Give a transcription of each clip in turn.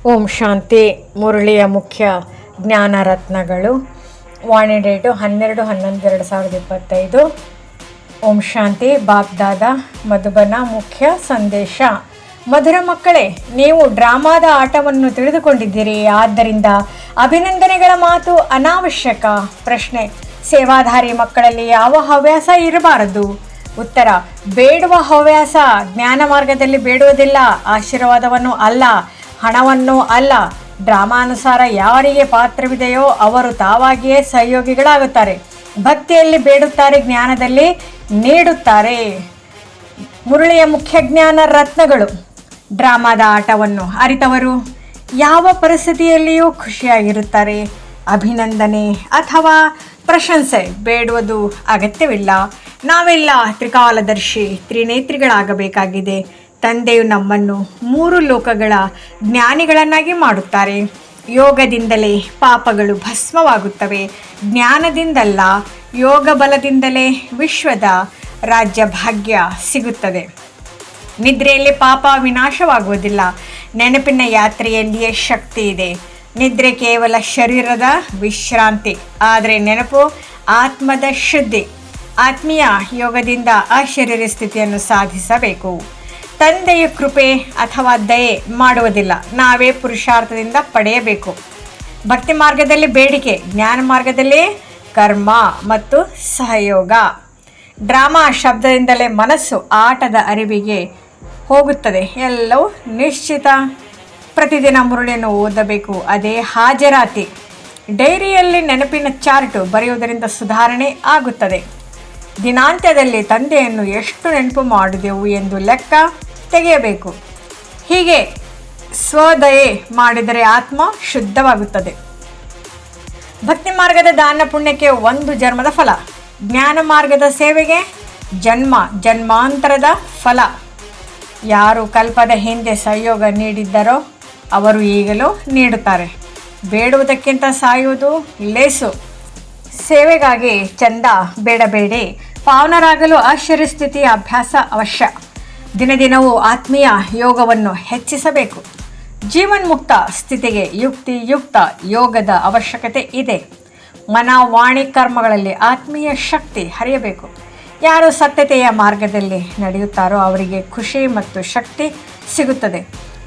ಓಂ ಶಾಂತಿ. ಮುರಳಿಯ ಮುಖ್ಯ ಜ್ಞಾನ ರತ್ನಗಳು. ವಾಣಿ ಡೇಟು 12/11/2025. ಓಂ ಶಾಂತಿ. ಬಾಗ್ದಾದ ಮಧುಬನ. ಮುಖ್ಯ ಸಂದೇಶ. ಮಧುರ ಮಕ್ಕಳೇ, ನೀವು ಡ್ರಾಮಾದ ಆಟವನ್ನು ತಿಳಿದುಕೊಂಡಿದ್ದೀರಿ. ಆದ್ದರಿಂದ ಅಭಿನಂದನೆಗಳ ಮಾತು ಅನಾವಶ್ಯಕ. ಪ್ರಶ್ನೆ: ಸೇವಾಧಾರಿ ಮಕ್ಕಳಲ್ಲಿ ಯಾವ ಹವ್ಯಾಸ ಇರಬಾರದು? ಉತ್ತರ: ಬೇಡುವ ಹವ್ಯಾಸ. ಜ್ಞಾನ ಮಾರ್ಗದಲ್ಲಿ ಬೇಡುವುದಿಲ್ಲ, ಆಶೀರ್ವಾದವನ್ನು ಅಲ್ಲ, ಹಣವನ್ನು ಅಲ್ಲ. ಡ್ರಾಮಾನುಸಾರ ಯಾರಿಗೆ ಪಾತ್ರವಿದೆಯೋ ಅವರು ತಾವಾಗಿಯೇ ಸಹಯೋಗಿಗಳಾಗುತ್ತಾರೆ. ಭಕ್ತಿಯಲ್ಲಿ ಬೇಡುತ್ತಾರೆ, ಜ್ಞಾನದಲ್ಲಿ ನೀಡುತ್ತಾರೆ. ಮುರಳಿಯ ಮುಖ್ಯ ಜ್ಞಾನ ರತ್ನಗಳು. ಡ್ರಾಮಾದ ಆಟವನ್ನು ಅರಿತವರು ಯಾವ ಪರಿಸ್ಥಿತಿಯಲ್ಲಿಯೂ ಖುಷಿಯಾಗಿರುತ್ತಾರೆ. ಅಭಿನಂದನೆ ಅಥವಾ ಪ್ರಶಂಸೆ ಬೇಡುವುದು ಅಗತ್ಯವಿಲ್ಲ. ನಾವೆಲ್ಲ ತ್ರಿಕಾಲದರ್ಶಿ, ತ್ರಿನೇತ್ರಿಗಳಾಗಬೇಕಾಗಿದೆ. ತಂದೆಯು ನಮ್ಮನ್ನು 3 ಲೋಕಗಳ ಜ್ಞಾನಿಗಳನ್ನಾಗಿ ಮಾಡುತ್ತಾರೆ. ಯೋಗದಿಂದಲೇ ಪಾಪಗಳು ಭಸ್ಮವಾಗುತ್ತವೆ, ಜ್ಞಾನದಿಂದಲ್ಲ. ಯೋಗ ಬಲದಿಂದಲೇ ವಿಶ್ವದ ರಾಜ್ಯ ಭಾಗ್ಯ ಸಿಗುತ್ತದೆ. ನಿದ್ರೆಯಲ್ಲಿ ಪಾಪ ವಿನಾಶವಾಗುವುದಿಲ್ಲ. ನೆನಪಿನ ಯಾತ್ರೆಯಲ್ಲಿಯೇ ಶಕ್ತಿ ಇದೆ. ನಿದ್ರೆ ಕೇವಲ ಶರೀರದ ವಿಶ್ರಾಂತಿ, ಆದರೆ ನೆನಪು ಆತ್ಮದ ಶುದ್ಧಿ. ಆತ್ಮೀಯ ಯೋಗದಿಂದ ಅಶರೀರ ಸ್ಥಿತಿಯನ್ನು ಸಾಧಿಸಬೇಕು. ತಂದೆಯ ಕೃಪೆ ಅಥವಾ ದಯೆ ಮಾಡುವುದಿಲ್ಲ, ನಾವೇ ಪುರುಷಾರ್ಥದಿಂದ ಪಡೆಯಬೇಕು. ಭಕ್ತಿ ಮಾರ್ಗದಲ್ಲಿ ಬೇಡಿಕೆ, ಜ್ಞಾನ ಮಾರ್ಗದಲ್ಲಿ ಕರ್ಮ ಮತ್ತು ಸಹಯೋಗ. ಡ್ರಾಮಾ ಶಬ್ದದಿಂದಲೇ ಮನಸ್ಸು ಆಟದ ಅರಿವಿಗೆ ಹೋಗುತ್ತದೆ. ಎಲ್ಲವೂ ನಿಶ್ಚಿತ. ಪ್ರತಿದಿನ ಮುರಳಿಯನ್ನು ಓದಬೇಕು, ಅದೇ ಹಾಜರಾತಿ. ಡೈರಿಯಲ್ಲಿ ನೆನಪಿನ ಚಾರ್ಟು ಬರೆಯುವುದರಿಂದ ಸುಧಾರಣೆ ಆಗುತ್ತದೆ. ದಿನಾಂತ್ಯದಲ್ಲಿ ತಂದೆಯನ್ನು ಎಷ್ಟು ನೆನಪು ಮಾಡಿದೆವು ಎಂದು ಲೆಕ್ಕ ತೆಗೆಯಬೇಕು. ಹೀಗೆ ಸ್ವದಯೆ ಮಾಡಿದರೆ ಆತ್ಮ ಶುದ್ಧವಾಗುತ್ತದೆ. ಭಕ್ತಿ ಮಾರ್ಗದ ದಾನ ಪುಣ್ಯಕ್ಕೆ 1 ಜನ್ಮದ ಫಲ. ಜ್ಞಾನ ಮಾರ್ಗದ ಸೇವೆಗೆ ಜನ್ಮ ಜನ್ಮಾಂತರದ ಫಲ. ಯಾರು ಕಲ್ಪದ ಹಿಂದೆ ಸಹಯೋಗ ನೀಡಿದ್ದರೋ ಅವರು ಈಗಲೂ ನೀಡುತ್ತಾರೆ. ಬೇಡುವುದಕ್ಕಿಂತ ಸಾಯುವುದು ಲೇಸು. ಸೇವೆಗಾಗಿ ಚಂದ ಬೇಡಬೇಡಿ. ಪಾವನರಾಗಲು ಆಶ್ಚರ್ಯ ಸ್ಥಿತಿಯ ಅಭ್ಯಾಸ ಅವಶ್ಯ. ದಿನದಿನವೂ ಆತ್ಮೀಯ ಯೋಗವನ್ನು ಹೆಚ್ಚಿಸಬೇಕು. ಜೀವನ್ಮುಕ್ತ ಸ್ಥಿತಿಗೆ ಯುಕ್ತಿಯುಕ್ತ ಯೋಗದ ಅವಶ್ಯಕತೆ ಇದೆ. ಮನ ವಾಣಿ ಕರ್ಮಗಳಲ್ಲಿ ಆತ್ಮೀಯ ಶಕ್ತಿ ಹರಿಯಬೇಕು. ಯಾರು ಸತ್ಯತೆಯ ಮಾರ್ಗದಲ್ಲಿ ನಡೆಯುತ್ತಾರೋ ಅವರಿಗೆ ಖುಷಿ ಮತ್ತು ಶಕ್ತಿ ಸಿಗುತ್ತದೆ.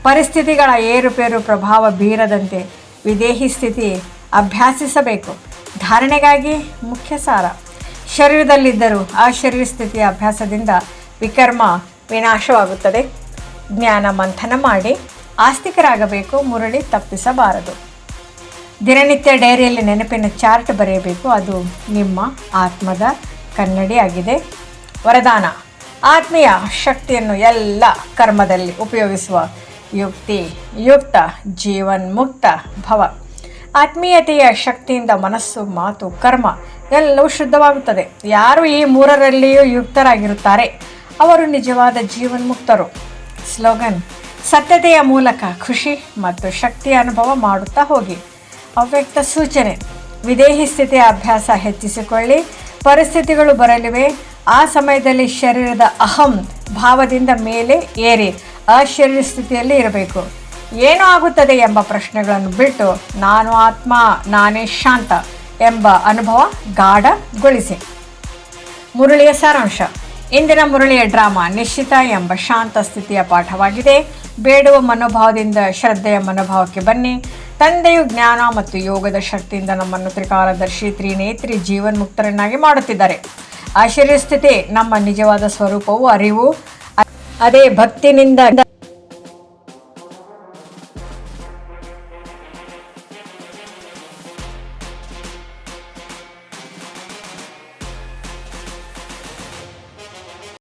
ಪರಿಸ್ಥಿತಿಗಳ ಏರುಪೇರು ಪ್ರಭಾವ ಬೀರದಂತೆ ವಿದೇಹಿ ಸ್ಥಿತಿ ಅಭ್ಯಾಸಿಸಬೇಕು. ಧಾರಣೆಗಾಗಿ ಮುಖ್ಯ ಸಾರ. ಶರೀರದಲ್ಲಿದ್ದರೂ ಆ ಶರೀರ ಸ್ಥಿತಿಯ ಅಭ್ಯಾಸದಿಂದ ವಿಕರ್ಮ ವಿನಾಶವಾಗುತ್ತದೆ. ಜ್ಞಾನ ಮಂಥನ ಮಾಡಿ ಆಸ್ತಿಕರಾಗಬೇಕು. ಮುರಳಿ ತಪ್ಪಿಸಬಾರದು. ದಿನನಿತ್ಯ ಡೈರಿಯಲ್ಲಿ ನೆನಪಿನ ಚಾರ್ಟ್ ಬರೆಯಬೇಕು. ಅದು ನಿಮ್ಮ ಆತ್ಮದ ಕನ್ನಡಿ ಆಗಿದೆ. ವರದಾನ: ಆತ್ಮೀಯ ಶಕ್ತಿಯನ್ನು ಎಲ್ಲ ಕರ್ಮದಲ್ಲಿ ಉಪಯೋಗಿಸುವ ಯುಕ್ತ ಜೀವನ್ಮುಕ್ತ ಭವ. ಆತ್ಮೀಯತೆಯ ಶಕ್ತಿಯಿಂದ ಮನಸ್ಸು, ಮಾತು, ಕರ್ಮ ಎಲ್ಲವೂ ಶುದ್ಧವಾಗುತ್ತದೆ. ಯಾರು ಈ 3ರಲ್ಲಿಯೂ ಯುಕ್ತರಾಗಿರುತ್ತಾರೆ ಅವರು ನಿಜವಾದ ಜೀವನ್ಮುಕ್ತರು. ಸ್ಲೋಗನ್: ಸತ್ಯತೆಯ ಮೂಲಕ ಖುಷಿ ಮತ್ತು ಶಕ್ತಿಯ ಅನುಭವ ಮಾಡುತ್ತಾ ಹೋಗಿ. ಅವ್ಯಕ್ತ ಸೂಚನೆ: ವಿದೇಹಿ ಸ್ಥಿತಿಯ ಅಭ್ಯಾಸ ಹೆಚ್ಚಿಸಿಕೊಳ್ಳಿ. ಪರಿಸ್ಥಿತಿಗಳು ಬರಲಿವೆ. ಆ ಸಮಯದಲ್ಲಿ ಶರೀರದ ಅಹಂ ಭಾವದಿಂದ ಮೇಲೆ ಏರಿ ಅಶರೀರ ಸ್ಥಿತಿಯಲ್ಲಿ ಇರಬೇಕು. ಏನು ಆಗುತ್ತದೆ ಎಂಬ ಪ್ರಶ್ನೆಗಳನ್ನು ಬಿಟ್ಟು ನಾನು ಆತ್ಮ, ನಾನೇ ಶಾಂತ ಎಂಬ ಅನುಭವ ಗಾಢಗೊಳಿಸಿ. ಮುರಳಿಯ ಸಾರಾಂಶ. ಇಂದಿನ ಮುರಳಿಯ ಡ್ರಾಮಾ ನಿಶ್ಚಿತ ಎಂಬ ಶಾಂತ ಸ್ಥಿತಿಯ ಪಾಠವಾಗಿದೆ. ಬೇಡುವ ಮನೋಭಾವದಿಂದ ಶ್ರದ್ಧೆಯ ಮನೋಭಾವಕ್ಕೆ ಬನ್ನಿ. ತಂದೆಯು ಜ್ಞಾನ ಮತ್ತು ಯೋಗದ ಶಕ್ತಿಯಿಂದ ನಮ್ಮನ್ನು ತ್ರಿಕಾಲದರ್ಶಿ, ತ್ರಿನೇತ್ರಿ, ಜೀವನ್ಮುಕ್ತರನ್ನಾಗಿ ಮಾಡುತ್ತಿದ್ದಾರೆ. ಆಶ್ಚರ್ಯ ಸ್ಥಿತಿ ನಮ್ಮ ನಿಜವಾದ ಸ್ವರೂಪವು ಅರಿವು. ಅದೇ ಭಕ್ತಿನಿಂದ